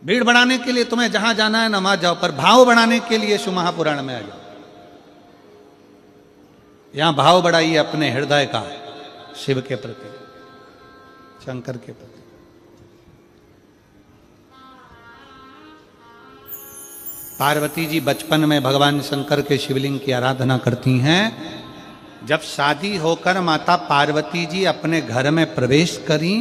भीड़ बढ़ाने के लिए तुम्हें जहां जाना है नमाज जाओ, पर भाव बढ़ाने के लिए शिव महापुराण में आ जाओ। यहां भाव बढ़ाइए अपने हृदय का, शिव के प्रति, शंकर के प्रति। पार्वती जी बचपन में भगवान शंकर के शिवलिंग की आराधना करती हैं। जब शादी होकर माता पार्वती जी अपने घर में प्रवेश करी,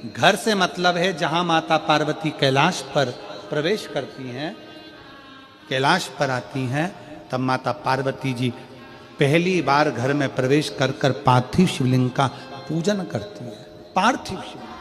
घर से मतलब है जहां माता पार्वती कैलाश पर प्रवेश करती हैं, कैलाश पर आती हैं, तब माता पार्वती जी पहली बार घर में प्रवेश कर कर पार्थिव शिवलिंग का पूजन करती है। पार्थिव शिवलिंग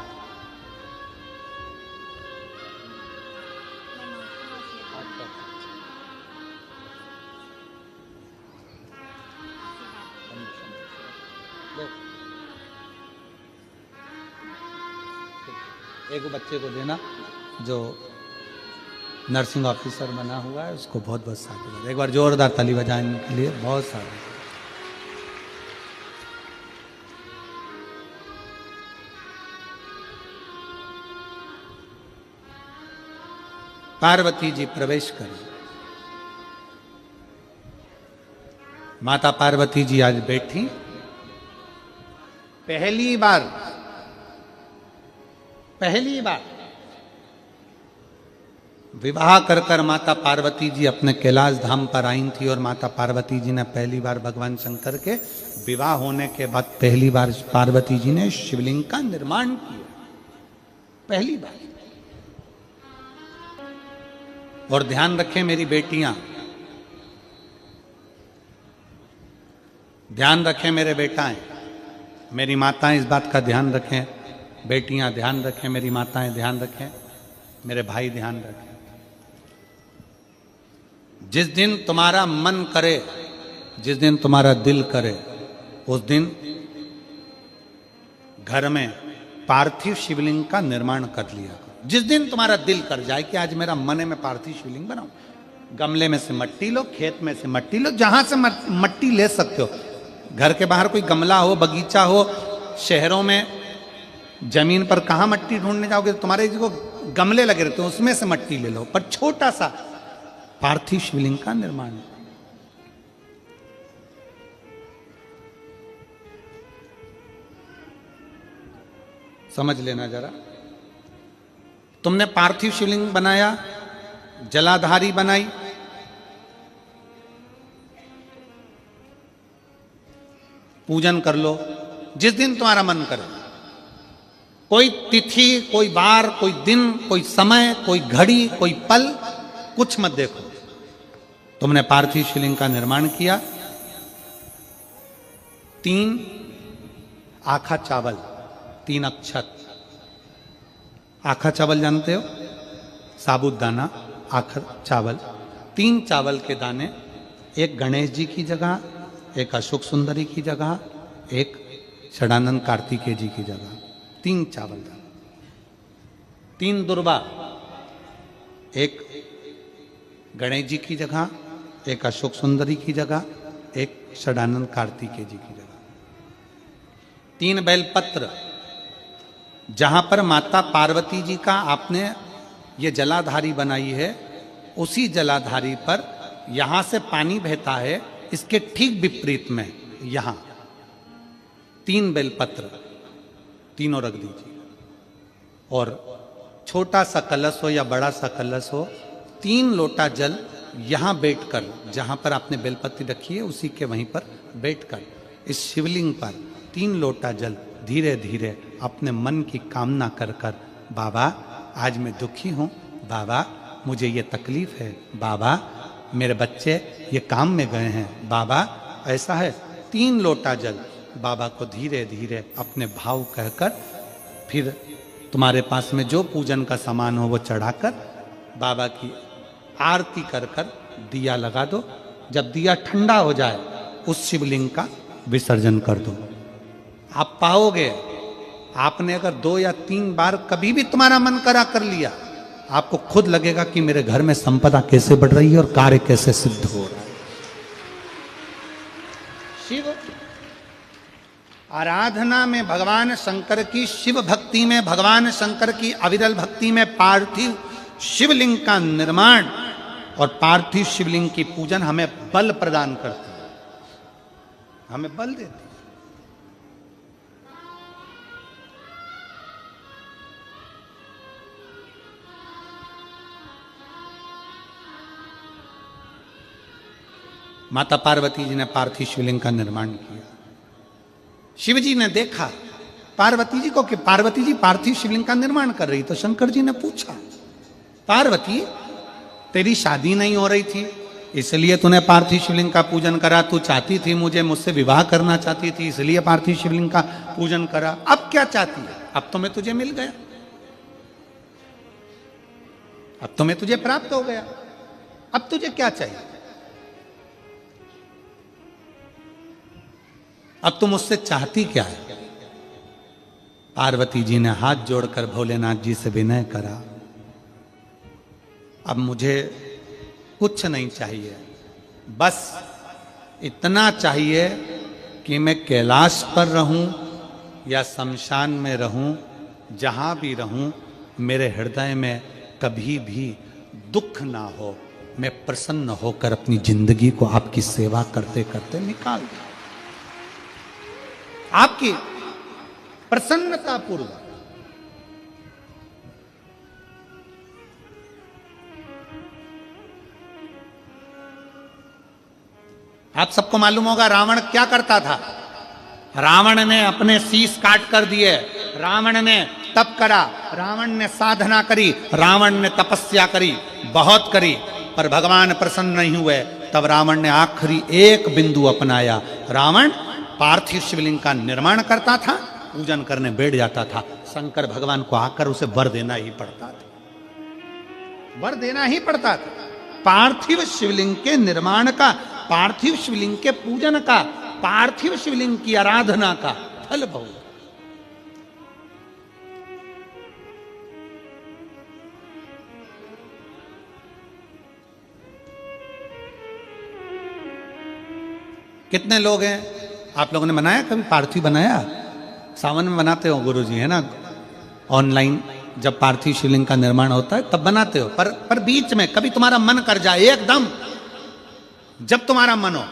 एक बच्चे को देना जो नर्सिंग ऑफिसर बना हुआ है, उसको बहुत बहुत साधुवाद। एक बार जोरदार ताली बजाने के लिए बहुत सारे। पार्वती जी प्रवेश करें। माता पार्वती जी आज बैठी, पहली बार विवाह कर कर माता पार्वती जी अपने कैलाश धाम पर आई थी, और माता पार्वती जी ने पहली बार भगवान शंकर के विवाह होने के बाद पहली बार पार्वती जी ने शिवलिंग का निर्माण किया, पहली बार। और ध्यान रखें मेरी बेटियां, ध्यान रखें मेरे बेटाएं, मेरी माताएं इस बात का ध्यान रखें, बेटियां ध्यान रखें, मेरी माताएं ध्यान रखें, मेरे भाई ध्यान रखें। जिस दिन तुम्हारा मन करे, जिस दिन तुम्हारा दिल करे, उस दिन घर में पार्थिव शिवलिंग का निर्माण कर लिया करो। जिस दिन तुम्हारा दिल कर जाए कि आज मेरा मन है मैं पार्थिव शिवलिंग बनाऊं, गमले में से मट्टी लो, खेत में से मट्टी लो, जहां से मट्टी ले सकते हो। घर के बाहर कोई गमला हो, बगीचा हो, शहरों में जमीन पर कहां मट्टी ढूंढने जाओगे, तुम्हारे जो गमले लगे रहते हैं उसमें से मट्टी ले लो, पर छोटा सा पार्थिव शिवलिंग का निर्माण। समझ लेना जरा, तुमने पार्थिव शिवलिंग बनाया, जलाधारी बनाई, पूजन कर लो जिस दिन तुम्हारा मन करे। कोई तिथि, कोई बार, कोई दिन, कोई समय, कोई घड़ी, कोई पल, कुछ मत देखो। तुमने पार्थिव शिवलिंग का निर्माण किया। 3 आखा चावल, 3 अक्षत। आखा चावल जानते हो, साबूदाना, आखा चावल, 3 चावल के दाने, एक गणेश जी की जगह, एक अशोक सुंदरी की जगह, एक षडानंद कार्तिकेय जी की जगह, 3 चावल दाने। 3 दुर्वा, एक गणेश जी की जगह, एक अशोक सुंदरी की जगह, एक षडानंद कार्तिकेय जी की जगह। 3 बेलपत्र, जहां पर माता पार्वती जी का आपने ये जलाधारी बनाई है, उसी जलाधारी पर यहां से पानी बहता है, इसके ठीक विपरीत में यहां 3 बेलपत्र, तीनों रख दीजिए। और छोटा सा कलश हो या बड़ा सा कलश हो, 3 लोटा जल यहां बैठकर, जहां पर आपने बेलपत्ती रखी है उसी के वहीं पर बैठकर इस शिवलिंग पर 3 लोटा जल धीरे धीरे अपने मन की कामना कर कर, बाबा आज मैं दुखी हूं, बाबा मुझे ये तकलीफ है, बाबा मेरे बच्चे ये काम में गए हैं, बाबा ऐसा है, 3 लोटा जल बाबा को धीरे धीरे अपने भाव कहकर, फिर तुम्हारे पास में जो पूजन का सामान हो वो चढ़ाकर बाबा की आरती कर कर दिया लगा दो। जब दिया ठंडा हो जाए उस शिवलिंग का विसर्जन कर दो। आप पाओगे, आपने अगर 2 या 3 बार कभी भी तुम्हारा मन करा कर लिया, आपको खुद लगेगा कि मेरे घर में संपदा कैसे बढ़ रही है और कार्य कैसे सिद्ध हो रहा है। शिव आराधना में भगवान शंकर की, शिव भक्ति में भगवान शंकर की अविरल भक्ति में पार्थिव शिवलिंग का निर्माण और पार्थिव शिवलिंग की पूजन हमें बल प्रदान करती है, हमें बल देती है। माता पार्वती जी ने पार्थिव शिवलिंग का निर्माण किया। शिव जी ने देखा पार्वती जी को कि पार्वती जी पार्थिव शिवलिंग का निर्माण कर रही, तो शंकर जी ने पूछा, पार्वती तेरी शादी नहीं हो रही थी इसलिए तूने पार्थिव शिवलिंग का पूजन करा, तू चाहती थी मुझसे विवाह करना चाहती थी इसलिए पार्थिव शिवलिंग का पूजन करा, अब क्या चाहती है? अब तो मैं तुझे मिल गया, अब तो मैं तुझे प्राप्त हो गया, अब तुझे क्या चाहिए? अब तुम मुझसे चाहती क्या है? पार्वती जी ने हाथ जोड़कर भोलेनाथ जी से विनय करा, अब मुझे कुछ नहीं चाहिए, बस इतना चाहिए कि मैं कैलाश पर रहूं या शमशान में रहूं, जहां भी रहूं मेरे हृदय में कभी भी दुख ना हो, मैं प्रसन्न होकर अपनी जिंदगी को आपकी सेवा करते करते निकाल दूं, आपकी प्रसन्नता पूर्वक। आप सबको मालूम होगा रावण क्या करता था? रावण ने अपने शीश काट कर दिए, रावण ने तप करा, रावण ने साधना करी, रावण ने तपस्या करी, बहुत करी, पर भगवान प्रसन्न नहीं हुए। तब रावण ने आखिरी एक बिंदु अपनाया, रावण पार्थिव शिवलिंग का निर्माण करता था, पूजन करने बैठ जाता था, शंकर भगवान को आकर उसे वर देना ही पड़ता था, वर देना ही पड़ता था। पार्थिव शिवलिंग के निर्माण का, पार्थिव शिवलिंग के पूजन का, पार्थिव शिवलिंग की आराधना का फल बहुत। कितने लोग हैं, आप लोगों ने बनाया कभी पार्थिव? बनाया? सावन में बनाते हो गुरुजी, है ना? ऑनलाइन जब पार्थिव शिवलिंग का निर्माण होता है तब बनाते हो, पर बीच में कभी तुम्हारा मन कर जाए एकदम, जब तुम्हारा मन हो।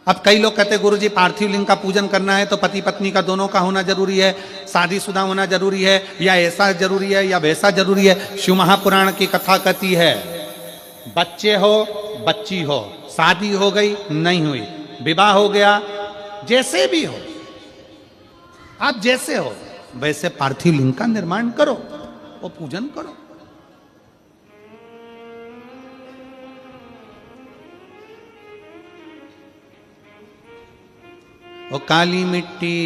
अब कई लोग कहते हैं गुरुजी पार्थिव लिंग का पूजन करना है तो पति पत्नी का दोनों का होना जरूरी है, शादीशुदा होना जरूरी है, या ऐसा जरूरी है या वैसा जरूरी है। शिव महापुराण की कथा कहती है बच्चे हो बच्ची हो, शादी हो गई नहीं हुई, विवाह हो गया, जैसे भी हो, आप जैसे हो वैसे पार्थिव लिंग का निर्माण करो, वो पूजन करो। वो काली मिट्टी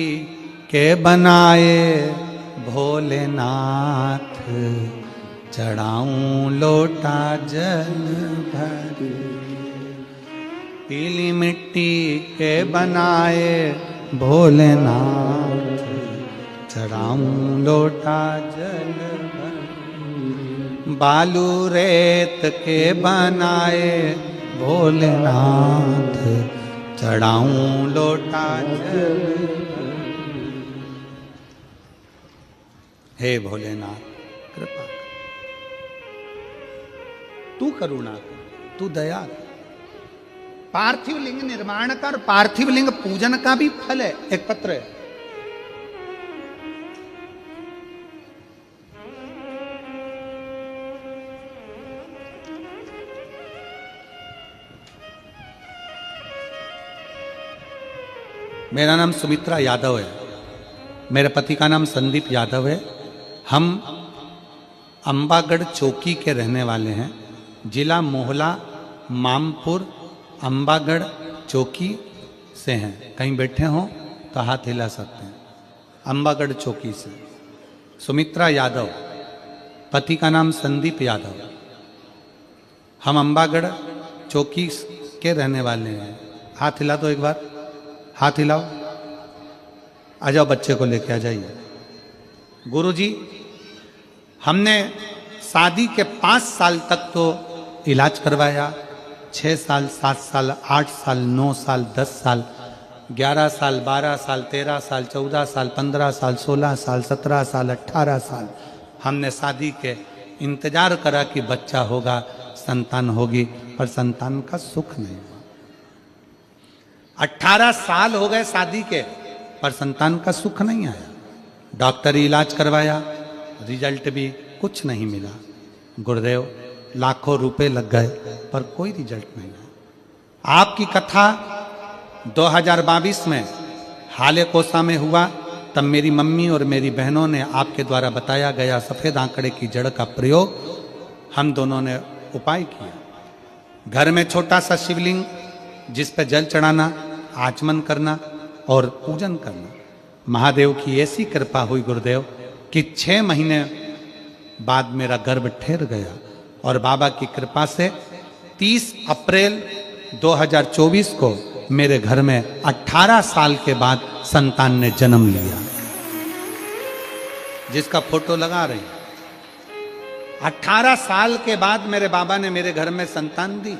के बनाए भोलेनाथ, चढ़ाऊं लोटा जल भर। पीली मिट्टी के बनाए भोलेनाथ, चढ़ाऊं लोटा जल भर। बालू रेत के बनाए भोलेनाथ, चढ़ाऊं लोटा जल भर। हे भोलेनाथ कृपा कर, तू करुणा कर, तू दया कर। पार्थिव लिंग निर्माण कर, पार्थिव लिंग पूजन का भी फल है। एक पत्र है, मेरा नाम सुमित्रा यादव है, मेरे पति का नाम संदीप यादव है। हम अंबागढ़ चौकी के रहने वाले हैं, जिला मोहला मामपुर अंबागढ़ चौकी से हैं। कहीं बैठे हों तो हाथ हिला सकते हैं। अंबागढ़ चौकी से सुमित्रा यादव, पति का नाम संदीप यादव। हम अंबागढ़ चौकी के रहने वाले हैं। हाथ हिला दो एक बार, हाथ हिलाओ। आ जाओ, बच्चे को लेके आ जाइए। गुरुजी, हमने शादी के 5 साल तक तो इलाज करवाया, 6 साल, 7 साल, 8 साल, 9 साल, 10 साल, 11 साल, 12 साल, 13 साल, 14 साल, 15 साल, 16 साल, 17 साल, 18 साल हमने शादी के इंतजार करा कि बच्चा होगा, संतान होगी, पर संतान का सुख नहीं हुआ। 18 साल हो गए शादी के, पर संतान का सुख नहीं आया। डॉक्टरी इलाज करवाया, रिजल्ट भी कुछ नहीं मिला। गुरुदेव लाखों रुपए लग गए, पर कोई रिजल्ट नहीं आया। आपकी कथा 2022 में हाले कोसा में हुआ, तब मेरी मम्मी और मेरी बहनों ने आपके द्वारा बताया गया सफेद आंकड़े की जड़ का प्रयोग हम दोनों ने उपाय किया। घर में छोटा सा शिवलिंग जिस पे जल चढ़ाना, आचमन करना और पूजन करना। महादेव की ऐसी कृपा हुई गुरुदेव कि 6 महीने बाद मेरा गर्भ ठहर गया और बाबा की कृपा से 30 अप्रैल 2024 को मेरे घर में 18 साल के बाद संतान ने जन्म लिया, जिसका फोटो लगा रही। 18 साल के बाद मेरे बाबा ने मेरे घर में संतान दी।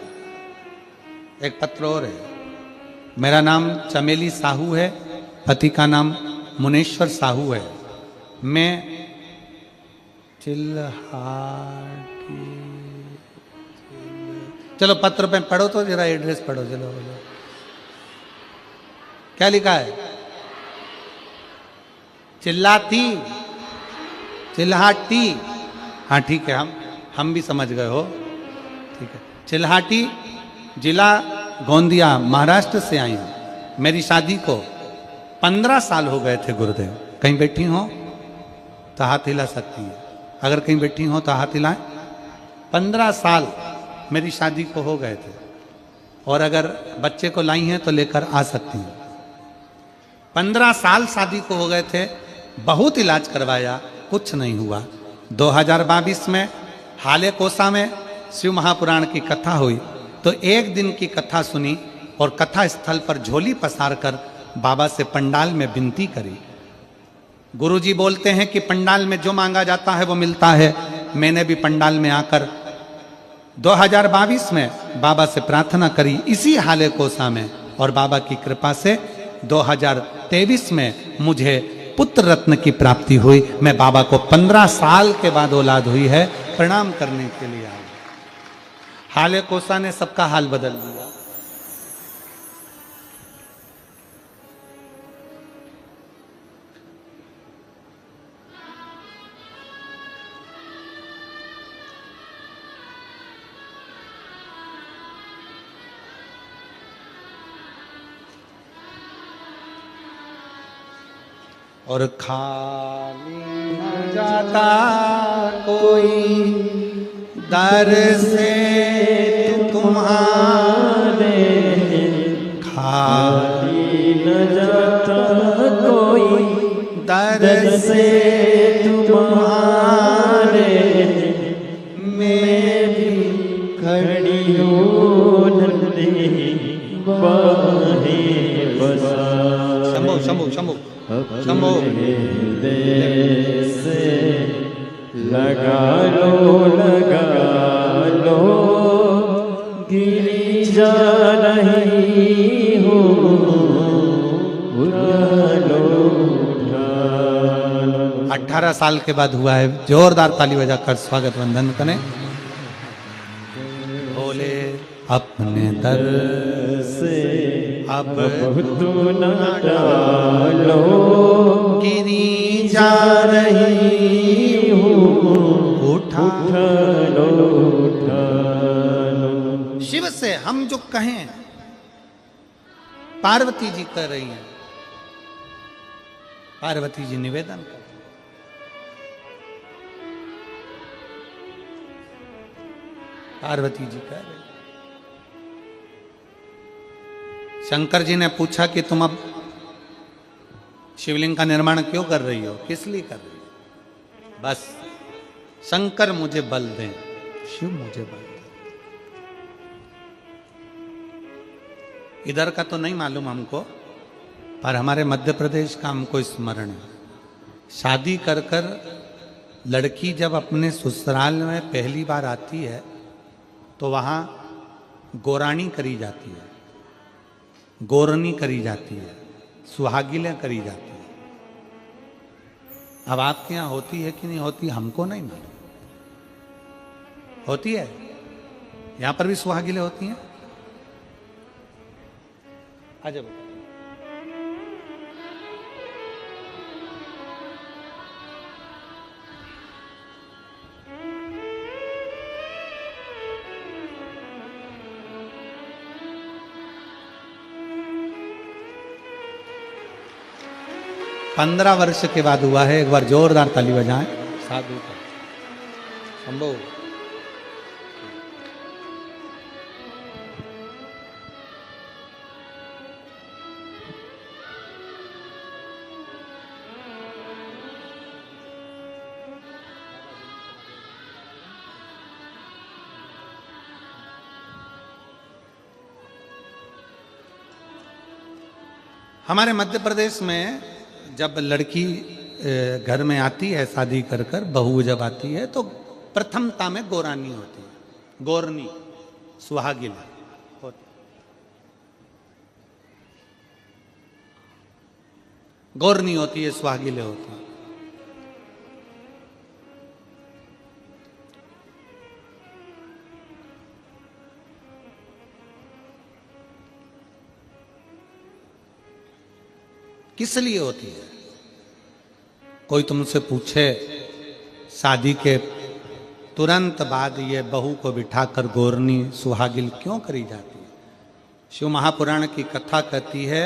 एक पत्र और है। मेरा नाम चमेली साहू है, पति का नाम मुनेश्वर साहू है। मैं चिल्हाटी, चलो पत्र पे पढ़ो तो जरा एड्रेस पढ़ो, चलो बोलो क्या लिखा है। चिल्लाती, चिल्हाटी, हाँ ठीक है, हम भी समझ गए हो, ठीक है। चिल्हाटी जिला गोंदिया महाराष्ट्र से आई हूं। मेरी शादी को 15 साल हो गए थे गुरुदेव। कहीं बैठी हो तो हाथ हिला सकती है, अगर कहीं बैठी हो तो हाथ हिलाएं। 15 साल मेरी शादी को हो गए थे, और अगर बच्चे को लाई हैं तो लेकर आ सकती हैं। 15 साल शादी को हो गए थे, बहुत इलाज करवाया, कुछ नहीं हुआ। 2022 में हाले कोसा में शिव महापुराण की कथा हुई, तो एक दिन की कथा सुनी और कथा स्थल पर झोली पसार कर बाबा से पंडाल में विनती करी। गुरुजी बोलते हैं कि पंडाल में जो मांगा जाता है वो मिलता है। मैंने भी पंडाल में आकर 2022 में बाबा से प्रार्थना करी इसी हाले कोसा में, और बाबा की कृपा से 2023 में मुझे पुत्र रत्न की प्राप्ति हुई। मैं बाबा को 15 साल के बाद औलाद हुई है, प्रणाम करने के लिए आया। हाले कोसा ने सबका हाल बदल दिया। और खाली न जाता कोई दर से तुम्हारे, खाली न जाता कोई दर से तुम्हारे, मैं भी खड़ी हूँ नंदी बाहें बसा। शंभो शंभो शंभो शंभो से लगा लो गिरी जा रही हूँ, उठा लो। 18 साल के बाद हुआ है। जोरदार ताली बजाकर स्वागत वंदन करें। बोले अपने दर से अब तू न डालो, गिरी जा रही हूँ, उठा लो। शिव से हम जो कहें, पार्वती जी कह रही हैं, पार्वती जी निवेदन कर, पार्वती जी कह रही। शंकर जी ने पूछा कि तुम अब शिवलिंग का निर्माण क्यों कर रही हो, किस लिए कर रही हो? बस शंकर मुझे बल दें, शिव मुझे बल दें। इधर का तो नहीं मालूम हमको, पर हमारे मध्य प्रदेश का हमको स्मरण है। शादी कर कर लड़की जब अपने ससुराल में पहली बार आती है तो वहाँ गोरानी करी जाती है, गोरनी करी जाती है, सुहागिलें करी जाती है। अब आपके यहाँ होती है कि नहीं होती हमको नहीं मालूम, होती है? यहां पर भी सुहागिलें होती हैं? आजा बेटा। पंद्रह वर्ष के बाद हुआ है। एक बार जोरदार ताली बजाएं साधु का संभव। हमारे मध्य प्रदेश में जब लड़की घर में आती है शादी कर कर, बहू जब आती है तो प्रथमता में गोरानी होती है, गोरनी सुहागिन होती। गोरनी होती है, सुहागिले होती है। किस लिए होती है? कोई तुमसे पूछे शादी के तुरंत बाद ये बहू को बिठाकर गोरनी सुहागिल क्यों करी जाती है? शिव महापुराण की कथा कहती है,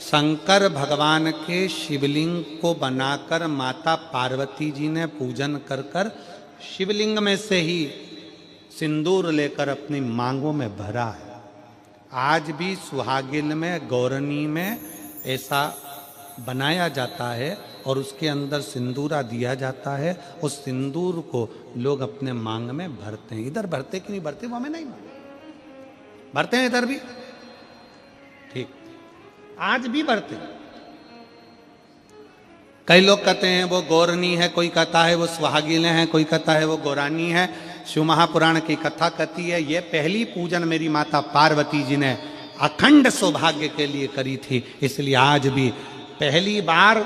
शंकर भगवान के शिवलिंग को बनाकर माता पार्वती जी ने पूजन कर कर शिवलिंग में से ही सिंदूर लेकर अपनी मांगों में भरा है। आज भी सुहागिल में, गौरनी में ऐसा बनाया जाता है और उसके अंदर सिंदूरा दिया जाता है। उस सिंदूर को लोग अपने मांग में भरते हैं। इधर भरते कि नहीं भरते वो हमें नहीं मालूम, भरते हैं इधर भी, ठीक, आज भी भरते हैं। कई लोग कहते हैं वो गौरनी है, कोई कहता है वो सुहागिलें हैं, कोई कहता है वो गौरानी है। शिव महापुराण की कथा कहती है ये पहली पूजन मेरी माता पार्वती जी ने अखंड सौभाग्य के लिए करी थी, इसलिए आज भी पहली बार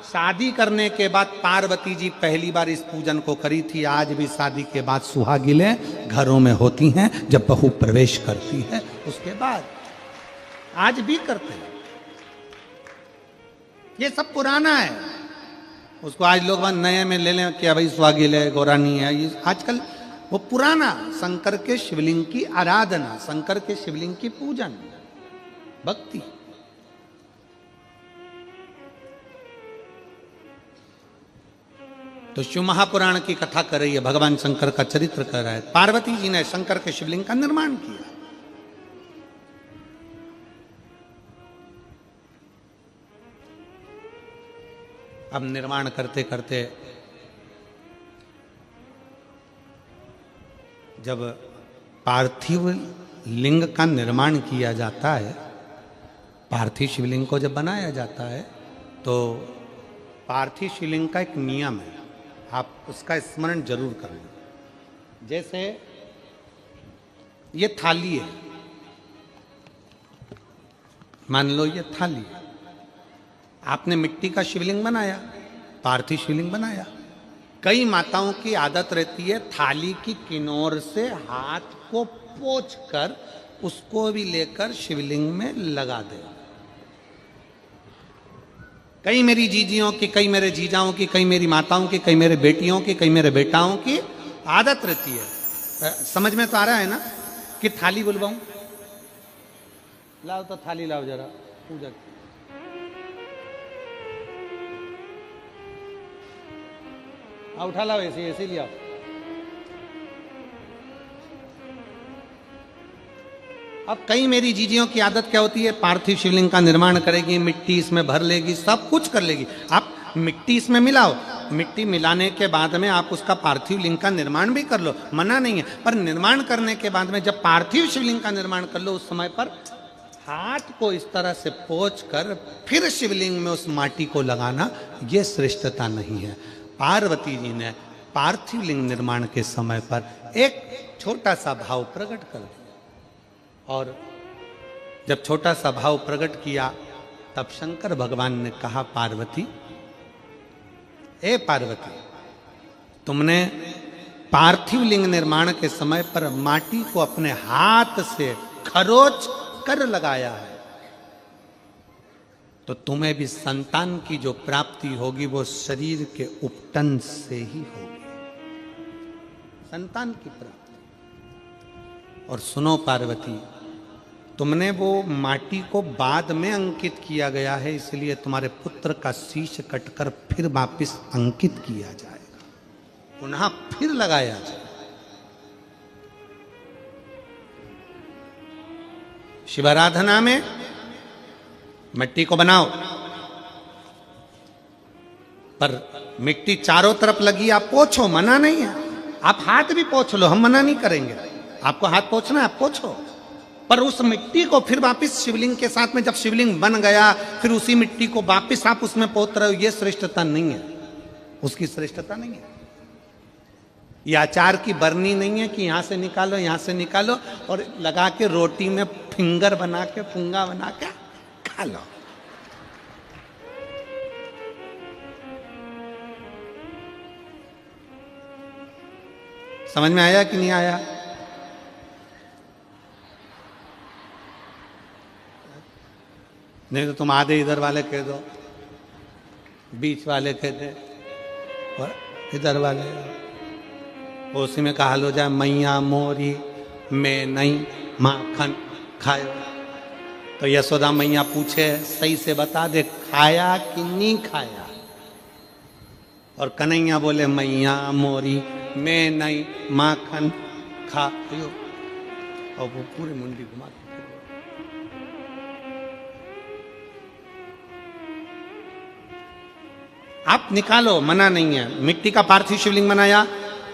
शादी करने के बाद पार्वती जी पहली बार इस पूजन को करी थी। आज भी शादी के बाद सुहागिलें घरों में होती हैं, जब बहू प्रवेश करती है उसके बाद आज भी करते हैं। ये सब पुराना है, उसको आज लोग नए में ले लें कि भाई सुहागिल है, गौरानी है। ये आजकल वो पुराना शंकर के शिवलिंग की आराधना, शंकर के शिवलिंग की पूजन, भक्ति। तो शिव महापुराण की कथा कर रही है, भगवान शंकर का चरित्र कर रहा है। पार्वती जी ने शंकर के शिवलिंग का निर्माण किया। अब निर्माण करते करते जब पार्थिव लिंग का निर्माण किया जाता है, पार्थिव शिवलिंग को जब बनाया जाता है तो पार्थिव शिवलिंग का एक नियम है, आप उसका स्मरण जरूर करना। जैसे ये थाली है, मान लो ये थाली है, आपने मिट्टी का शिवलिंग बनाया, पार्थिव शिवलिंग बनाया। कई माताओं की आदत रहती है थाली की किनार से हाथ को पोंछ कर उसको भी लेकर शिवलिंग में लगा दे। कई मेरी जीजियों की, कई मेरे जीजाओं की, कई मेरी माताओं की, कई मेरे बेटियों की, कई मेरे बेटाओं की आदत रहती है। समझ में तो आ रहा है ना कि थाली बुलवाऊं? लाओ तो थाली लाओ जरा, पूजा की। उठा लाओ, ऐसे ऐसे लिया। अब कई मेरी जीजियों की आदत क्या होती है, पार्थिव शिवलिंग का निर्माण करेगी, मिट्टी इसमें भर लेगी, सब कुछ कर लेगी। आप मिट्टी इसमें मिलाओ, मिट्टी मिलाने के बाद में आप उसका पार्थिव लिंग का निर्माण भी कर लो, मना नहीं है। पर निर्माण करने के बाद में जब पार्थिव शिवलिंग का निर्माण कर लो, उस समय पर हाथ को इस तरह से पोंछ कर फिर शिवलिंग में उस माटी को लगाना, ये श्रेष्ठता नहीं है। पार्वती जी ने पार्थिव लिंग निर्माण के समय पर एक छोटा सा भाव प्रकट कर दिया, और जब छोटा सा भाव प्रकट किया तब शंकर भगवान ने कहा, पार्वती, ए पार्वती, तुमने पार्थिव लिंग निर्माण के समय पर माटी को अपने हाथ से खरोच कर लगाया है, तो तुम्हें भी संतान की जो प्राप्ति होगी वो शरीर के उपटन से ही होगी, संतान की प्राप्ति। और सुनो पार्वती, तुमने वो माटी को बाद में अंकित किया गया है, इसलिए तुम्हारे पुत्र का शीश कटकर फिर वापिस अंकित किया जाएगा, पुनः फिर लगाया जाएगा। शिवाराधना में मिट्टी को बनाओ, पर मिट्टी चारों तरफ लगी, आप पोछो, मना नहीं है। आप हाथ भी पोछ लो, हम मना नहीं करेंगे। आपको हाथ पोछना है, आप पोछो, पर उस मिट्टी को फिर वापस शिवलिंग के साथ में, जब शिवलिंग बन गया फिर उसी मिट्टी को वापस आप उसमें पोत रहे हो, ये श्रेष्ठता नहीं है, उसकी श्रेष्ठता नहीं है। ये अचार की बरनी नहीं है कि यहां से निकालो यहां से निकालो और लगा के रोटी में फिंगर बना के, फुंगा बना के खा लो। समझ में आया कि नहीं आया? नहीं तो तुम आधे इधर वाले कह दो, बीच वाले कह दे और इधर वाले, उसी में कहा लो जाए मैया मोरी में नहीं माखन खायो। तो यशोदा मैया पूछे सही से बता दे, खाया कि नहीं खाया? और कन्हैया बोले मैया मोरी में नहीं माखन खायो, और वो पूरी मुंडी घुमा के आप निकालो, मना नहीं है। मिट्टी का पार्थिव शिवलिंग बनाया,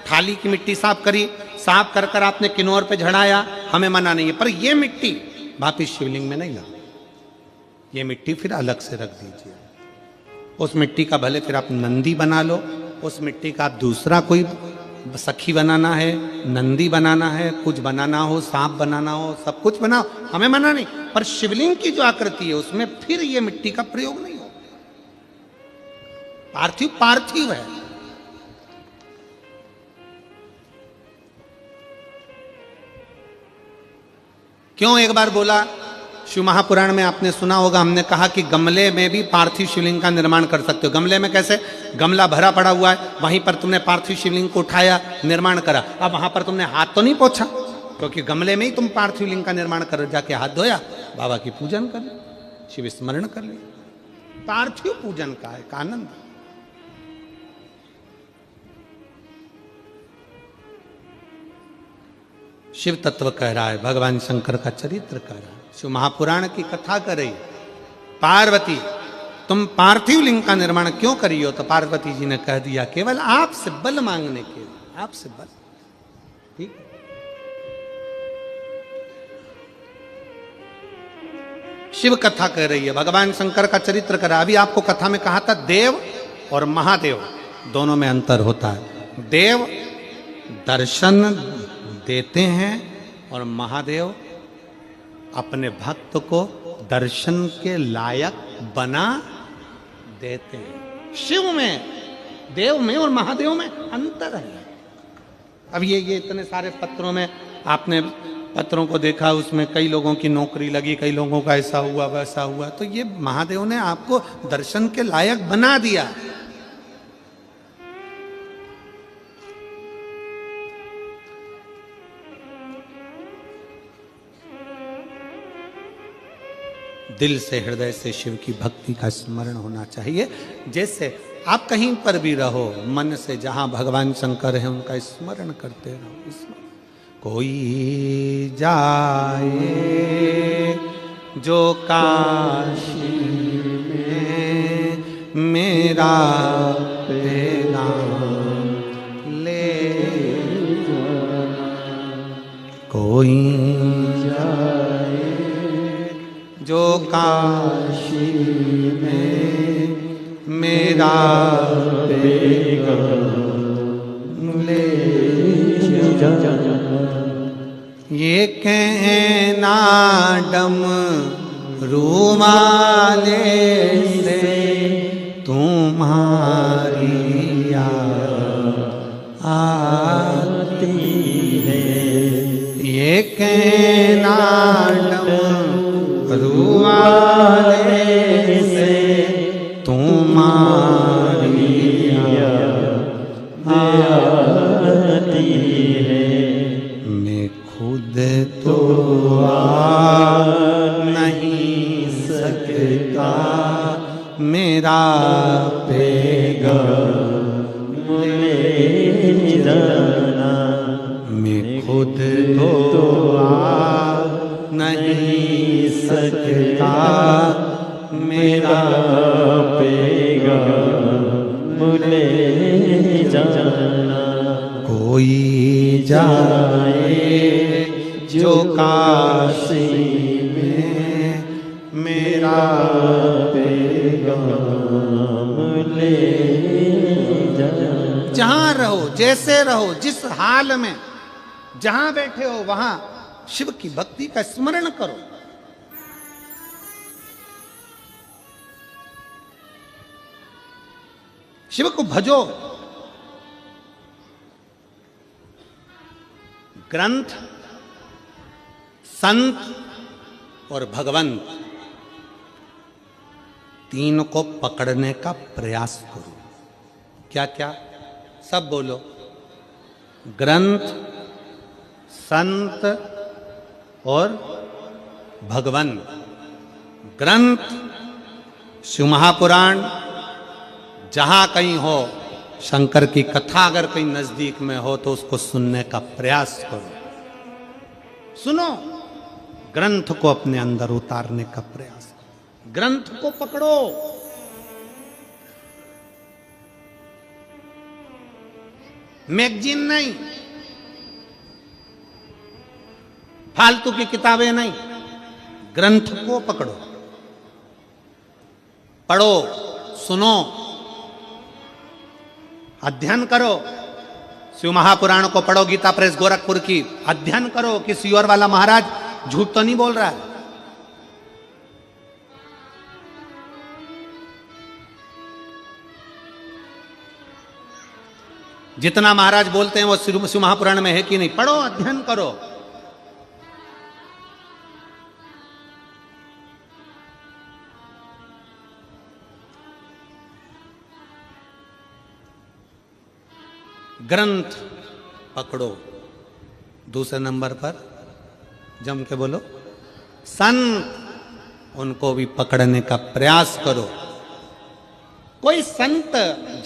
थाली की मिट्टी साफ करी, साफ कर कर आपने किन्नौर पे झड़ाया, हमें मना नहीं है, पर ये मिट्टी वापिस शिवलिंग में नहीं ला, ये मिट्टी फिर अलग से रख दीजिए। उस मिट्टी का भले फिर आप नंदी बना लो, उस मिट्टी का आप दूसरा कोई सखी बनाना है, नंदी बनाना है, कुछ बनाना हो, सांप बनाना हो, सब कुछ बनाओ, हमें मना नहीं, पर शिवलिंग की जो आकृति है उसमें फिर ये मिट्टी का प्रयोग नहीं हो। पार्थिव पार्थिव है। क्यों एक बार बोला? शिव महापुराण में आपने सुना होगा, हमने कहा कि गमले में भी पार्थिव शिवलिंग का निर्माण कर सकते हो। गमले में कैसे? गमला भरा पड़ा हुआ है, वहीं पर तुमने पार्थिव शिवलिंग को उठाया, निर्माण करा। अब वहां पर तुमने हाथ तो नहीं पोछा, क्योंकि गमले में ही तुम पार्थिव लिंग का निर्माण कर, जाके हाथ धोया, बाबा की पूजन कर, शिव स्मरण कर लिया। पार्थिव पूजन का एक आनंद। शिव तत्व कह रहा है, भगवान शंकर का चरित्र कह रहा है, शिव महापुराण की कथा कर रही। पार्वती तुम पार्थिव लिंग का निर्माण क्यों करी हो? तो पार्वती जी ने कह दिया केवल आपसे बल मांगने के लिए, आपसे बल। ठीक है, शिव कथा कह रही है, भगवान शंकर का चरित्र कर रहा है। अभी आपको कथा में कहा था देव और महादेव दोनों में अंतर होता है। देव दर्शन देते हैं और महादेव अपने भक्त को दर्शन के लायक बना देते हैं। शिव में, देव में और महादेव में अंतर है। अब ये इतने सारे पत्रों में आपने पत्रों को देखा, उसमें कई लोगों की नौकरी लगी, कई लोगों का ऐसा हुआ वैसा हुआ, तो ये महादेव ने आपको दर्शन के लायक बना दिया। दिल से, हृदय से शिव की भक्ति का स्मरण होना चाहिए। जैसे आप कहीं पर भी रहो, मन से जहां भगवान शंकर हैं उनका स्मरण करते रहो। कोई जाए जो काशी में मेरा नाम ले, कोई जो काशी में मेरा ले जा, ये कहना डम रूमाले से तुम्हारी याद आ है ये कहना रुआले से तुम्हारी आती है मैं खुद तो आ नहीं सकता मेरा पैगाम ले जाना मैं खुद तो आ नहीं सकता मेरा पैगाम ले जाना कोई जाए जो काशी में मेरा पैगाम ले जाना जहां रहो जैसे रहो जिस हाल में जहां बैठे हो वहां शिव की भक्ति का स्मरण करो। शिव को भजो। ग्रंथ, संत और भगवंत तीन को पकड़ने का प्रयास करो। क्या क्या? सब बोलो। ग्रंथ, संत और भगवंत। ग्रंथ शिव महापुराण, जहां कहीं हो शंकर की कथा अगर कहीं नजदीक में हो तो उसको सुनने का प्रयास करो। सुनो, ग्रंथ को अपने अंदर उतारने का प्रयास करो। ग्रंथ को पकड़ो। मैगजीन नहीं, फालतू की किताबें नहीं, ग्रंथ को पकड़ो, पढ़ो, सुनो, अध्ययन करो। शिव महापुराण को पढ़ो, गीता प्रेस गोरखपुर की, अध्ययन करो कि सियोर वाला महाराज झूठ तो नहीं बोल रहा है। जितना महाराज बोलते हैं वो शिव महापुराण में है कि नहीं, पढ़ो, अध्ययन करो। ग्रंथ पकड़ो। दूसरे नंबर पर जम के बोलो संत, उनको भी पकड़ने का प्रयास करो। कोई संत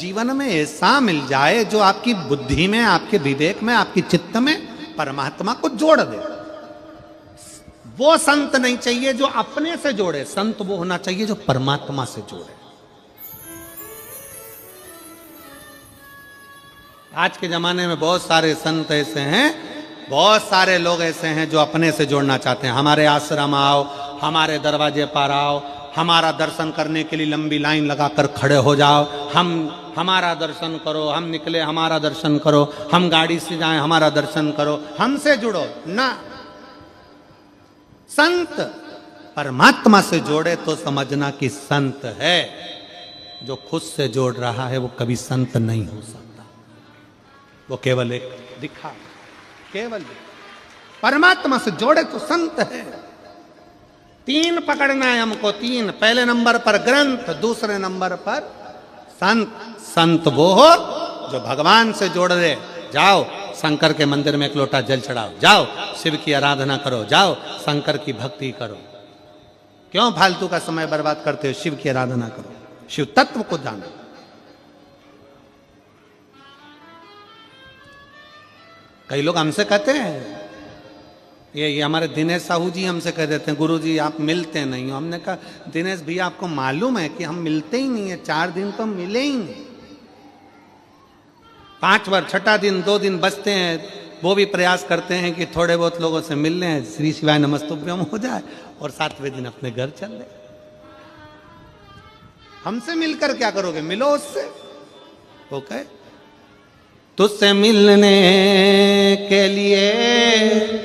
जीवन में ऐसा मिल जाए जो आपकी बुद्धि में, आपके विवेक में, आपकी चित्त में परमात्मा को जोड़ दे। वो संत नहीं चाहिए जो अपने से जोड़े, संत वो होना चाहिए जो परमात्मा से जोड़े। आज के जमाने में बहुत सारे संत ऐसे हैं, बहुत सारे लोग ऐसे हैं जो अपने से जोड़ना चाहते हैं। हमारे आश्रम आओ, हमारे दरवाजे पर आओ, हमारा दर्शन करने के लिए लंबी लाइन लगाकर खड़े हो जाओ, हमारा दर्शन करो, हम निकले हमारा दर्शन करो, हम गाड़ी से जाएं हमारा दर्शन करो, हमसे जुड़ो ना। संत परमात्मा से जोड़े तो समझना कि संत है। जो खुद से जोड़ रहा है वो कभी संत नहीं हो सकता, वो केवल एक दिखा, केवल परमात्मा से जोड़े तो संत है। तीन पकड़ना है हमको, तीन। पहले नंबर पर ग्रंथ, दूसरे नंबर पर संत। संत वो हो जो भगवान से जोड़ दे। जाओ शंकर के मंदिर में एक लोटा जल चढ़ाओ, जाओ शिव की आराधना करो, जाओ शंकर की भक्ति करो। क्यों फालतू का समय बर्बाद करते हो? शिव की आराधना करो, शिव तत्व को जानो। कई लोग हमसे कहते हैं, ये हमारे दिनेश साहू जी हमसे कह देते हैं, गुरु जी आप मिलते नहीं हो। हमने कहा दिनेश भैया आपको मालूम है कि हम मिलते ही नहीं है, 4 दिन तो मिले ही नहीं। 5 बार, छठा दिन 2 दिन बचते हैं, वो भी प्रयास करते हैं कि थोड़े बहुत लोगों से मिल लें, श्री शिवाय नमस्तुभ्यम हो जाए और 7वें दिन अपने घर चल रहे। हमसे मिलकर क्या करोगे? मिलो उससे। ओके, तुझसे मिलने के लिए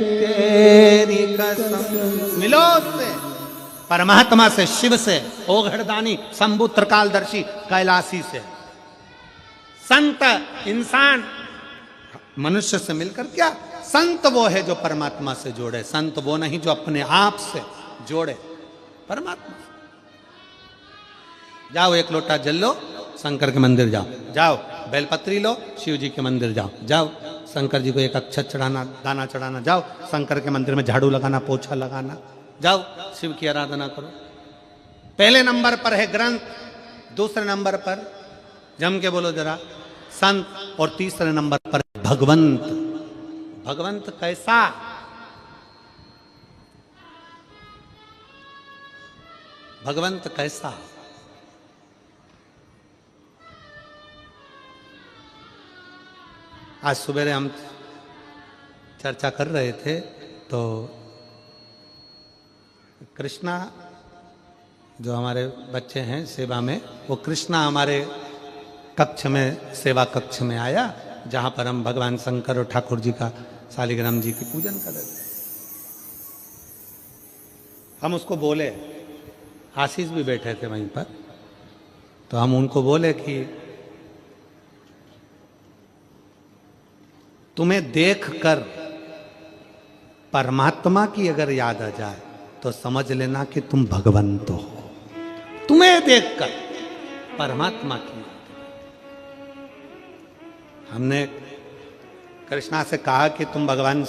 तेरी कसम। मिलो उससे, परमात्मा से, शिव से, ओघड़दानी, शंभु त्रिकालदर्शी, कैलाशी से। संत इंसान मनुष्य से मिलकर क्या? संत वो है जो परमात्मा से जोड़े, संत वो नहीं जो अपने आप से जोड़े परमात्मा से। जाओ एक लोटा जल लो, शंकर के मंदिर जाओ, जाओ बेलपत्री लो, शिव जी के मंदिर जाओ, जाओ शंकर जी को एक अक्षत चढ़ाना, दाना चढ़ाना, जाओ शंकर के मंदिर में झाड़ू लगाना, पोछा लगाना, जाओ शिव की आराधना करो। पहले नंबर पर है ग्रंथ, दूसरे नंबर पर जम के बोलो जरा संत, और तीसरे नंबर पर भगवंत। भगवंत कैसा? भगवंत कैसा? आज सुबह हम चर्चा कर रहे थे तो कृष्णा जो हमारे बच्चे हैं सेवा में, वो कृष्णा हमारे कक्ष में, सेवा कक्ष में आया, जहां पर हम भगवान शंकर और ठाकुर जी का, शालिग्राम जी की पूजन कर रहे थे। हम उसको बोले, आशीष भी बैठे थे वहीं पर, तो हम उनको बोले कि तुम्हें देखकर परमात्मा की अगर याद आ जाए तो समझ लेना कि तुम भगवंत हो। तुम्हें देखकर परमात्मा की। हमने कृष्णा से कहा कि तुम भगवान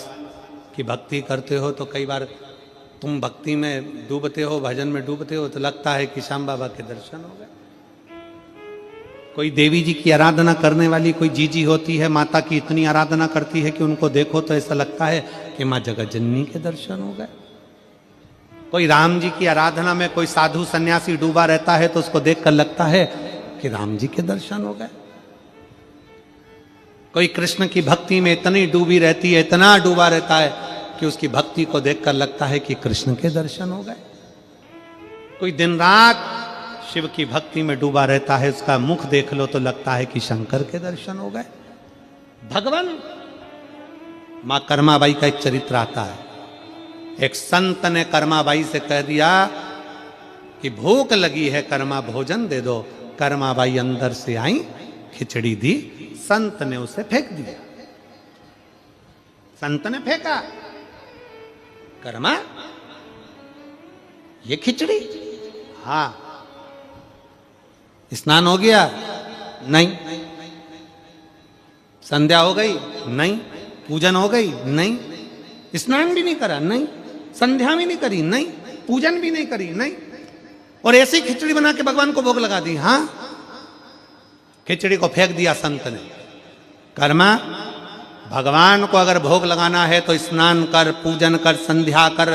की भक्ति करते हो तो कई बार तुम भक्ति में डूबते हो, भजन में डूबते हो, तो लगता है कि श्याम बाबा के दर्शन हो गए। कोई देवी जी की आराधना करने वाली कोई जीजी होती है, माता की इतनी आराधना करती है कि उनको देखो तो ऐसा लगता है कि माँ जगत जननी के दर्शन हो गए। कोई राम जी की आराधना में कोई साधु सन्यासी डूबा रहता है तो उसको देखकर लगता है कि राम जी के दर्शन हो गए। कोई कृष्ण की भक्ति में इतनी डूबी रहती है, इतना डूबा रहता है कि उसकी भक्ति को देखकर लगता है कि कृष्ण के दर्शन हो गए। कोई दिन रात शिव की भक्ति में डूबा रहता है, उसका मुख देख लो तो लगता है कि शंकर के दर्शन हो गए। भगवान। मां कर्माबाई का एक चरित्र आता है। एक संत ने कर्माबाई से कह दिया कि भूख लगी है, कर्मा भोजन दे दो। कर्माबाई अंदर से आई, खिचड़ी दी, संत ने उसे फेंक दिया। संत ने फेंका, कर्मा ये खिचड़ी? हाँ। स्नान हो गया? नहीं। संध्या हो गई? नहीं। पूजन हो गई? नहीं। स्नान भी नहीं करा? नहीं। संध्या भी नहीं करी? नहीं। पूजन भी नहीं करी? नहीं। और ऐसी खिचड़ी बना के भगवान को भोग लगा दी? हाँ। खिचड़ी को फेंक दिया संत ने। कर्मा, भगवान को अगर भोग लगाना है तो स्नान कर, पूजन कर, संध्या कर,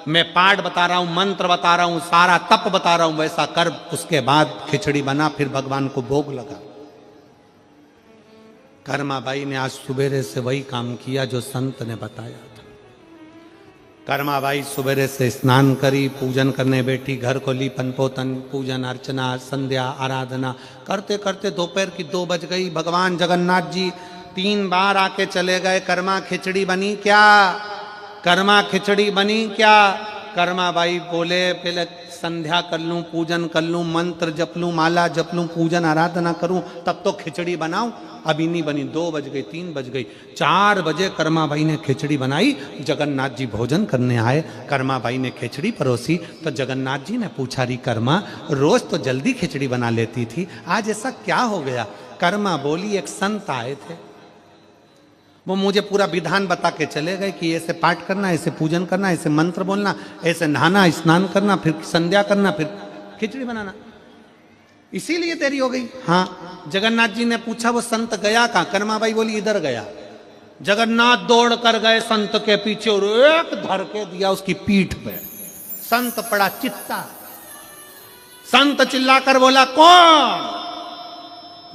मैं पाठ बता रहा हूं, मंत्र बता रहा हूं, सारा तप बता रहा हूं, वैसा कर। उसके बाद खिचड़ी बना, फिर भगवान को भोग लगा। कर्माबाई ने आज सुबेरे से वही काम किया जो संत ने बताया था। कर्माबाई सुबेरे से स्नान करी, पूजन करने बैठी, घर को लीपन पोतन, पूजन अर्चना, संध्या, आराधना करते करते दोपहर की 2 बज गई। भगवान जगन्नाथ जी 3 बार आके चले गए। कर्मा खिचड़ी बनी क्या? कर्मा खिचड़ी बनी क्या? कर्माबाई बोले पहले संध्या कर लूं, पूजन कर लूं, मंत्र जप लूं, माला जप लूं, पूजन आराधना करूं, तब तो खिचड़ी बनाऊं। अभी नहीं बनी। 2 बज गई, 3 बज गई, 4 बजे कर्माबाई ने खिचड़ी बनाई। जगन्नाथ जी भोजन करने आए। कर्माबाई ने खिचड़ी परोसी तो जगन्नाथ जी ने पूछा, री कर्मा, रोज तो जल्दी खिचड़ी बना लेती थी, आज ऐसा क्या हो गया? कर्मा बोली, एक संत आए थे, वो मुझे पूरा विधान बता के चले गए कि ऐसे पाठ करना, ऐसे पूजन करना, ऐसे मंत्र बोलना, ऐसे नहाना, स्नान करना, फिर संध्या करना, फिर खिचड़ी बनाना, इसीलिए देरी हो गई। हाँ। जगन्नाथ जी ने पूछा वो संत गया कहाँ? कर्माबाई बोली इधर गया। जगन्नाथ दौड़ कर गए संत के पीछे और एक धर के दिया उसकी पीठ पे। संत पड़ा चित्ता। संत चिल्लाकर बोला, कौन?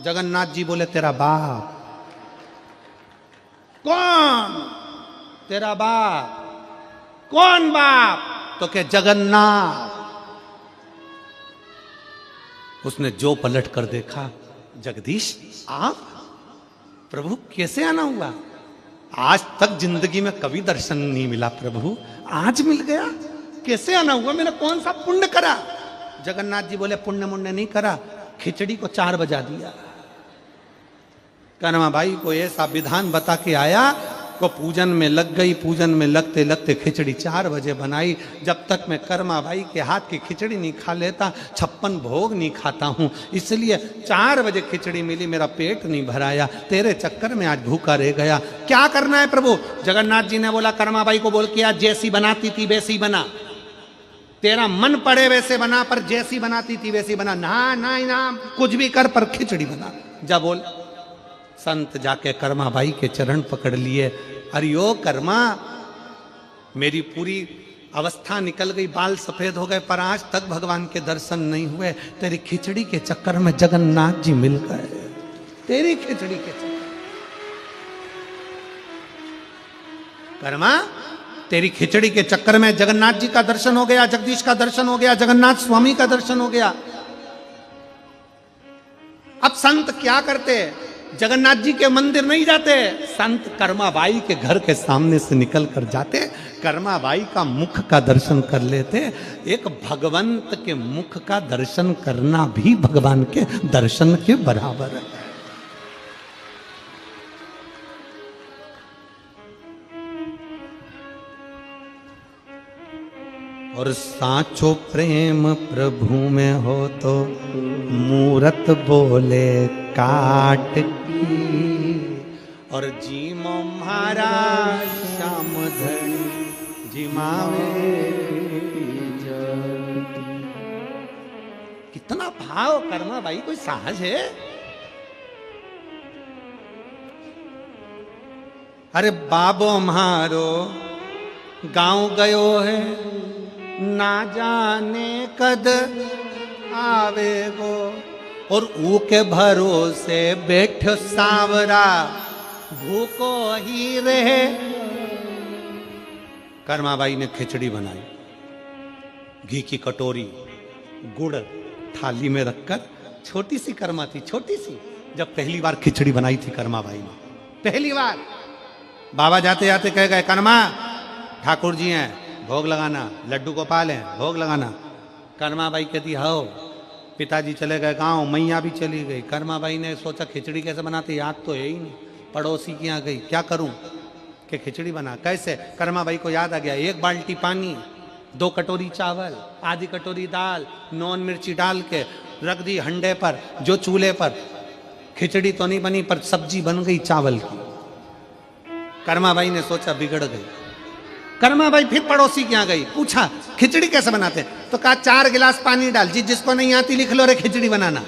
जगन्नाथ जी बोले, तेरा बाप। कौन? तेरा बाप। कौन बाप? तो क्या? जगन्नाथ। उसने जो पलट कर देखा, जगदीश आप? प्रभु कैसे आना हुआ? आज तक जिंदगी में कभी दर्शन नहीं मिला प्रभु, आज मिल गया। कैसे आना हुआ? मैंने कौन सा पुण्य करा? जगन्नाथ जी बोले, पुण्य मुण्य नहीं करा, खिचड़ी को 4 बजा दिया। कर्मा बाई को ऐसा विधान बता के आया, को पूजन में लग गई। पूजन में लगते लगते खिचड़ी 4 बजे बनाई। जब तक मैं कर्मा बाई के हाथ की खिचड़ी नहीं खा लेता, 56 भोग नहीं खाता हूँ, इसलिए 4 बजे खिचड़ी मिली, मेरा पेट नहीं भराया। तेरे चक्कर में आज भूखा रह गया। क्या करना है प्रभु? जगन्नाथ जी ने बोला कर्मा बाई को बोल के आज जैसी बनाती थी वैसी बना, तेरा मन पड़े वैसे बना, पर जैसी बनाती थी वैसी बना। ना ना इनाम कुछ भी कर, पर खिचड़ी बना। जा बोल। संत जाके कर्मा बाई के चरण पकड़ लिए। अरे ओ कर्मा, मेरी पूरी अवस्था निकल गई, बाल सफेद हो गए, पर आज तक भगवान के दर्शन नहीं हुए। तेरी खिचड़ी के चक्कर में जगन्नाथ जी मिल गए। तेरी खिचड़ी के चक्कर। कर्मा, तेरी खिचड़ी के चक्कर में जगन्नाथ जी का दर्शन हो गया, जगदीश का दर्शन हो गया, जगन्नाथ स्वामी का दर्शन हो गया। अब संत क्या करते? जगन्नाथ जी के मंदिर नहीं जाते, संत कर्मा बाई के घर के सामने से निकल कर जाते, कर्मा बाई का मुख का दर्शन कर लेते। एक भगवंत के मुख का दर्शन करना भी भगवान के दर्शन के बराबर है। और साचो प्रेम प्रभु में हो तो मूरत बोले काट की। और जीमो महाराज श्याम धनी जिमावे। कितना भाव कर्मा भाई, कोई साहस है? अरे बाबो म्हारो गांव गयो है, ना जाने कद आवेगो। और ऊके भरोसे बैठो सावरा, भूको ही रहे। कर्मा बाई ने खिचड़ी बनाई, घी की कटोरी, गुड़ थाली में रखकर। छोटी सी कर्मा थी, छोटी सी, जब पहली बार खिचड़ी बनाई थी कर्मा बाई ने, पहली बार। बाबा जाते जाते कह गए, कर्मा ठाकुर जी हैं, भोग लगाना। लड्डू गोपाल हैं, भोग लगाना। कर्मा बाई कहती हो। पिताजी चले गए गांव, मैया भी चली गई। कर्मा बाई ने सोचा खिचड़ी कैसे बनाती, याद तो है ही नहीं। पड़ोसी के यहाँ गई, क्या करूं कि खिचड़ी बना। कैसे? कर्मा बाई को याद आ गया, 1 बाल्टी पानी, 2 कटोरी चावल, आधी कटोरी दाल, नॉन मिर्ची डाल के रख दी हंडे पर, जो चूल्हे पर। खिचड़ी तो नहीं बनी, पर सब्जी बन गई चावल की। कर्मा बाई ने सोचा बिगड़ गई। कर्मा बाई फिर पड़ोसी के यहाँ गई, पूछा खिचड़ी कैसे बनाते? तो कहा 4 गिलास पानी डाल, जिसको नहीं आती लिख लो रे खिचड़ी बनाना।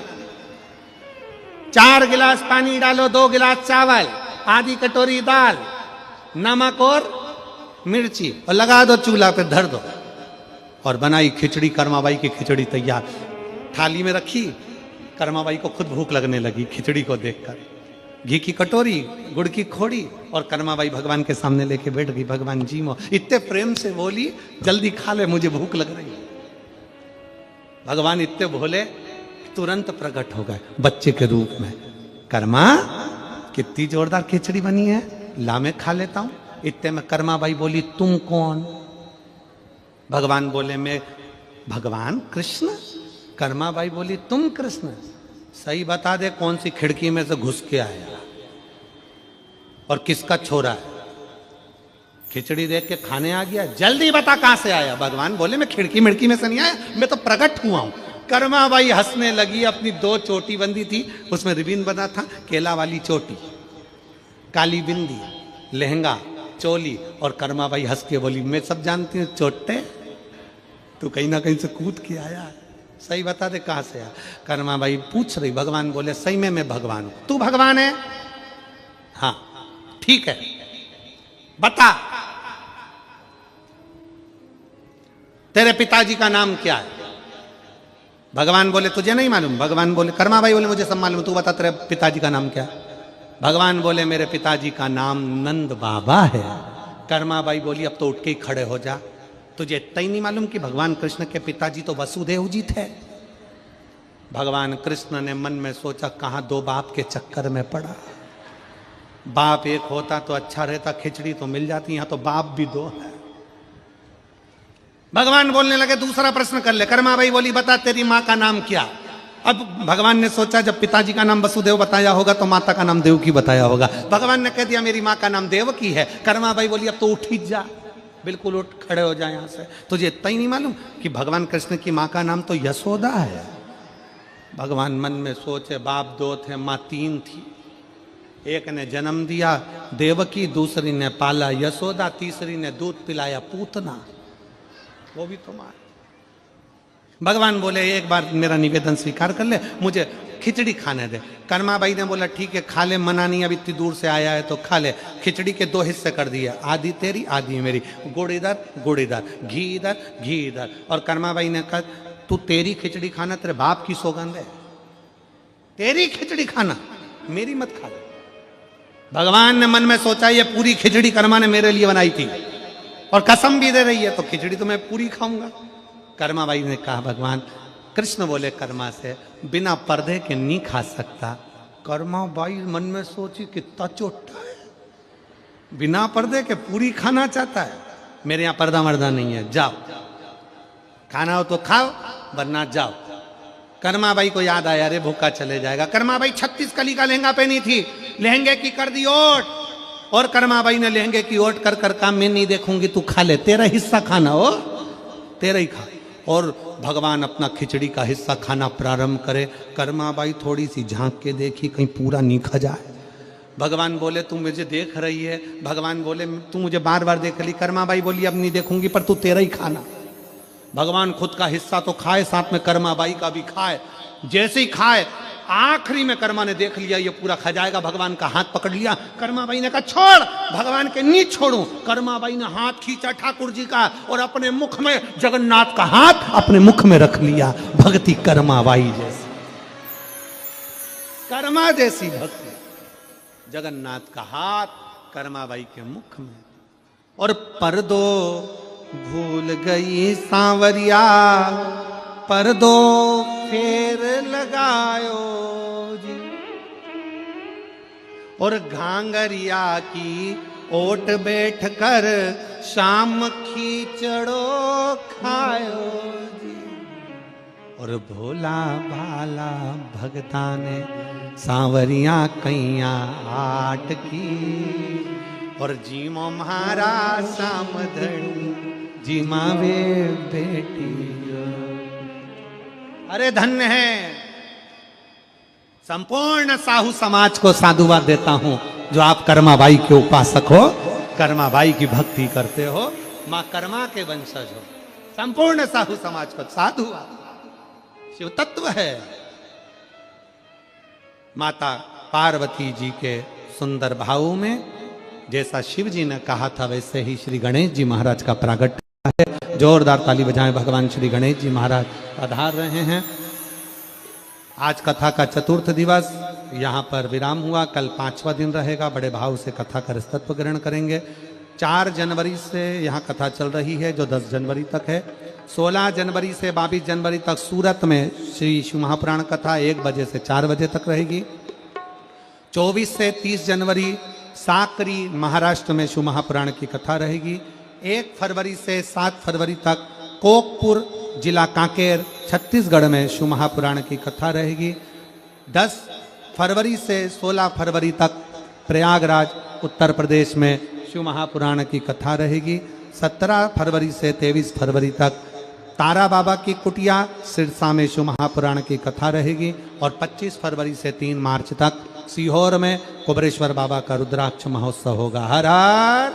4 गिलास पानी डालो, 2 गिलास चावल, आधी कटोरी दाल, नमक और मिर्ची, और लगा दो चूल्हा पे, धर दो। और बनाई खिचड़ी। कर्मा बाई की खिचड़ी तैयार, थाली में रखी। कर्मा बाई को खुद भूख लगने लगी खिचड़ी को देखकर। घी की कटोरी, गुड़ की खोड़ी, और कर्मा बाई भगवान के सामने लेके बैठ गई। भगवान जी मो, इतने प्रेम से बोली, जल्दी खा ले, मुझे भूख लग रही है। भगवान इतने भोले, तुरंत प्रकट हो गए बच्चे के रूप में। कर्मा, कितनी जोरदार खिचड़ी बनी है, ला मैं खा लेता हूं। इतने में कर्मा बाई बोली, तुम कौन? भगवान बोले, मैं भगवान कृष्ण। कर्मा बाई बोली, तुम कृष्ण? सही बता दे, कौन सी खिड़की में से घुस के आया और किसका छोरा है? खिचड़ी देख के खाने आ गया, जल्दी बता कहां से आया। भगवान बोले, मैं खिड़की मिड़की में से नहीं आया, मैं तो प्रकट हुआ हूं। कर्मा बाई हंसने लगी। अपनी 2 चोटी बंदी थी, उसमें रिबन बना था, केला वाली चोटी, काली बिंदी, लहंगा, चोली। और कर्मा बाई हंस के बोली, मैं सब जानती हूँ चोटे, तू कहीं ना कहीं से कूद के आया, सही बता दे कहां से आया। कर्मा बाई पूछ रही। भगवान बोले, सही में मैं भगवान हूं। तू भगवान है? हाँ, ठीक है, बता तेरे पिताजी का नाम क्या है? भगवान बोले, तुझे नहीं मालूम? भगवान बोले, कर्मा बाई बोले, मुझे सब मालूम, तू बता तेरे पिताजी का नाम क्या है? भगवान बोले, मेरे पिताजी का नाम नंद बाबा है। कर्मा बाई बोली, अब तो उठ के ही खड़े हो जा, तुझे इतना ही नहीं मालूम कि भगवान कृष्ण के पिताजी तो वसुदेव जी थे? भगवान कृष्ण ने मन में सोचा, कहां 2 बाप के चक्कर में पड़ा। बाप एक होता तो अच्छा रहता, खिचड़ी तो मिल जाती, यहां तो बाप भी 2 है। भगवान बोलने लगे, दूसरा प्रश्न कर ले। कर्मा बाई बोली, बता तेरी मां का नाम क्या? अब भगवान ने सोचा जब पिताजी का नाम वसुदेव बताया होगा तो माता का नाम देवकी बताया होगा। भगवान ने कह दिया मेरी माँ का नाम देवकी है। कर्माबाई बोली अब तो उठ ही जा, बिल्कुल उठ खड़े हो जाए यहाँ से। तुझे इतना ही नहीं मालूम कि भगवान कृष्ण की माँ का नाम तो यशोदा है। भगवान मन में सोचे बाप दो थे माँ तीन थी, एक ने जन्म दिया देवकी, दूसरी ने पाला यशोदा, तीसरी ने दूध पिलाया पूतना, वो भी तो माँ। भगवान बोले एक बार मेरा निवेदन स्वीकार कर ले, मुझे खिचड़ी खाने दे। कर्माबाई ने बोला ठीक है खा ले, मना नहीं, अब इतनी दूर से आया है तो खा ले। खिचड़ी के 2 हिस्से कर दिया, आधी तेरी आधी मेरी, गुड़ इधर, घी इधर। और कर्माबाई ने कहा तू तेरी खिचड़ी खाना, तेरे बाप की सौगंध है, तेरी खिचड़ी खाना, मेरी मत खा ले। भगवान ने मन में सोचा ये पूरी खिचड़ी कर्मा ने मेरे लिए बनाई थी और कसम भी दे रही है तो खिचड़ी तो मैं पूरी खाऊंगा। कर्माबाई ने कहा भगवान, कृष्ण बोले कर्मा से बिना पर्दे के नहीं खा सकता। कर्माबाई मन में सोची कितना चोटा है, बिना पर्दे के पूरी खाना चाहता है। मेरे यहाँ पर्दा मर्दा नहीं है, जाओ खाना हो तो खाओ वरना जाओ। कर्माबाई को याद आया अरे भूखा चले जाएगा। कर्माबाई 36 कली का लहंगा पहनी थी, लहंगे की कर दी ओट, और कर्माबाई ने लहंगे की ओट कर कहा मैं नहीं देखूंगी, तू खा ले, तेरा हिस्सा खाना हो तेरा ही खा। और भगवान अपना खिचड़ी का हिस्सा खाना प्रारंभ करे। कर्माबाई थोड़ी सी झांक के देखी कहीं पूरा नहीं खा जाए। भगवान बोले तू मुझे देख रही है? भगवान बोले तू मुझे बार बार देख ली। कर्माबाई बोली अब नहीं देखूंगी पर तू तेरा ही खाना। भगवान खुद का हिस्सा तो खाए, साथ में कर्माबाई का भी खाए। जैसे ही खाए आखिरी में कर्मा ने देख लिया ये पूरा खा जाएगा, भगवान का हाथ पकड़ लिया। कर्माबाई ने कहा छोड़, भगवान के नहीं छोड़ूं। कर्माबाई ने हाथ खींचा ठाकुर जी का और अपने मुख में जगन्नाथ का हाथ अपने मुख में रख लिया। भक्ति कर्माबाई जैसी, कर्मा जैसी भक्ति, जगन्नाथ का हाथ कर्माबाई के मुख में। और पर्दो भूल गई सांवरिया, पर्दो फेर लगायो जी, और घांगरिया की ओट बैठ कर शाम खींचड़ो खायो जी। और भोला भाला भगता ने सांवरिया कैया आट की, और जीमो महाराज सामधनी जीमा वे बेटी। अरे धन्य है, संपूर्ण साहू समाज को साधुवाद देता हूं जो आप कर्माबाई के उपासक हो, कर्माबाई की भक्ति करते हो, मां कर्मा के वंशज हो। संपूर्ण साहू समाज को साधुवाद, शिव तत्व है। माता पार्वती जी के सुंदर भाव में जैसा शिव जी ने कहा था वैसे ही श्री गणेश जी महाराज का प्रागट्य है। जोरदार ताली बजाएं, भगवान श्री गणेश जी महाराज पधार रहे हैं। आज कथा का चतुर्थ दिवस, यहाँ पर विराम हुआ। कल 5वां दिन रहेगा। बड़े भाव से कथा का रसतत्व ग्रहण करेंगे। 4 जनवरी से यहाँ कथा चल रही है जो 10 जनवरी तक है। 16 जनवरी से 22 जनवरी तक सूरत में श्री शिव महापुराण कथा 1 बजे से 4 बजे तक रहेगी। 24 से 30 जनवरी साकरी महाराष्ट्र में शिव महापुराण की कथा रहेगी। 1 फरवरी से 7 फरवरी तक कोकपुर जिला कांकेर छत्तीसगढ़ में शिव महापुराण की कथा रहेगी। 10 फरवरी से 16 फरवरी तक प्रयागराज उत्तर प्रदेश में शिव महापुराण की कथा रहेगी। 17 फरवरी से 23 फरवरी तक तारा बाबा की कुटिया सिरसा में शिव महापुराण की कथा रहेगी। और 25 फरवरी से 3 मार्च तक सीहोर में कुबरेश्वर बाबा का रुद्राक्ष महोत्सव होगा। हर हर